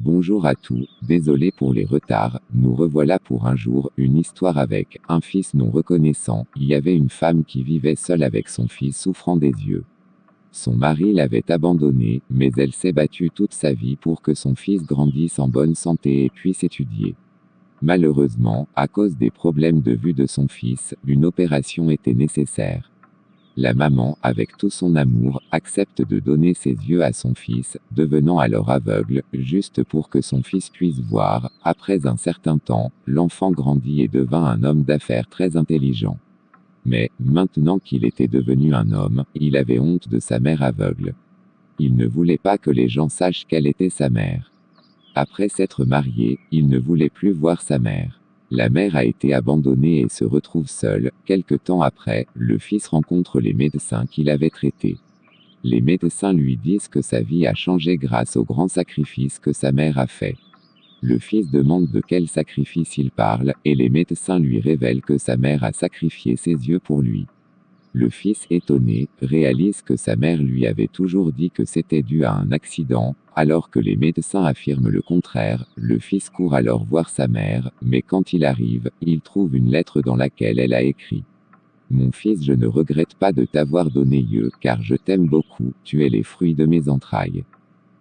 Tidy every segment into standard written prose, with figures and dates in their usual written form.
Bonjour à tous, désolé pour les retards, nous revoilà pour un jour, une histoire avec un fils non reconnaissant. Il y avait une femme qui vivait seule avec son fils souffrant des yeux. Son mari l'avait abandonnée, mais elle s'est battue toute sa vie pour que son fils grandisse en bonne santé et puisse étudier. Malheureusement, à cause des problèmes de vue de son fils, une opération était nécessaire. La maman, avec tout son amour, accepte de donner ses yeux à son fils, devenant alors aveugle, juste pour que son fils puisse voir. Après un certain temps, l'enfant grandit et devint un homme d'affaires très intelligent. Mais, maintenant qu'il était devenu un homme, il avait honte de sa mère aveugle. Il ne voulait pas que les gens sachent quelle était sa mère. Après s'être marié, il ne voulait plus voir sa mère. La mère a été abandonnée et se retrouve seule. Quelque temps après, le fils rencontre les médecins qu'il avait traités. Les médecins lui disent que sa vie a changé grâce au grand sacrifice que sa mère a fait. Le fils demande de quel sacrifice il parle, et les médecins lui révèlent que sa mère a sacrifié ses yeux pour lui. Le fils, étonné, réalise que sa mère lui avait toujours dit que c'était dû à un accident, alors que les médecins affirment le contraire. Le fils court alors voir sa mère, mais quand il arrive, il trouve une lettre dans laquelle elle a écrit: Mon fils, je ne regrette pas de t'avoir donné yeux, car je t'aime beaucoup, tu es les fruits de mes entrailles.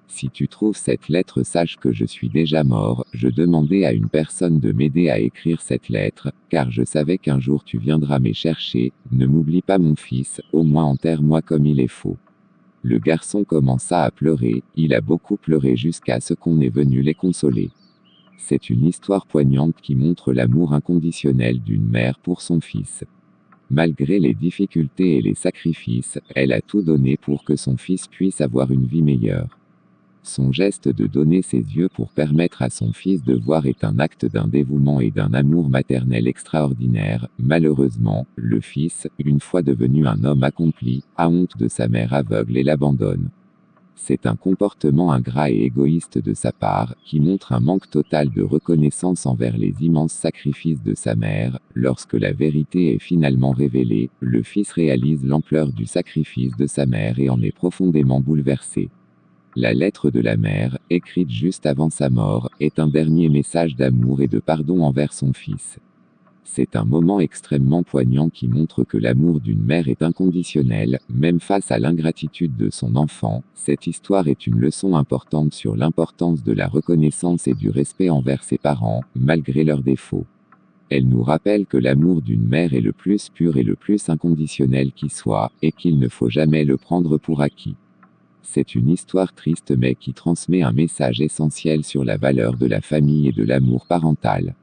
Si tu trouves cette lettre, sache que je suis déjà mort. Je demandais à une personne de m'aider à écrire cette lettre, car je savais qu'un jour tu viendras me chercher. Ne m'oublie pas mon fils, au moins enterre-moi comme il est faux. Le garçon commença à pleurer, il a beaucoup pleuré jusqu'à ce qu'on est venu les consoler. C'est une histoire poignante qui montre l'amour inconditionnel d'une mère pour son fils. Malgré les difficultés et les sacrifices, elle a tout donné pour que son fils puisse avoir une vie meilleure. Son geste de donner ses yeux pour permettre à son fils de voir est un acte d'un dévouement et d'un amour maternel extraordinaire. Malheureusement, le fils, une fois devenu un homme accompli, a honte de sa mère aveugle et l'abandonne. C'est un comportement ingrat et égoïste de sa part, qui montre un manque total de reconnaissance envers les immenses sacrifices de sa mère. Lorsque la vérité est finalement révélée, le fils réalise l'ampleur du sacrifice de sa mère et en est profondément bouleversé. La lettre de la mère, écrite juste avant sa mort, est un dernier message d'amour et de pardon envers son fils. C'est un moment extrêmement poignant qui montre que l'amour d'une mère est inconditionnel, même face à l'ingratitude de son enfant. Cette histoire est une leçon importante sur l'importance de la reconnaissance et du respect envers ses parents, malgré leurs défauts. Elle nous rappelle que l'amour d'une mère est le plus pur et le plus inconditionnel qui soit, et qu'il ne faut jamais le prendre pour acquis. C'est une histoire triste mais qui transmet un message essentiel sur la valeur de la famille et de l'amour parental.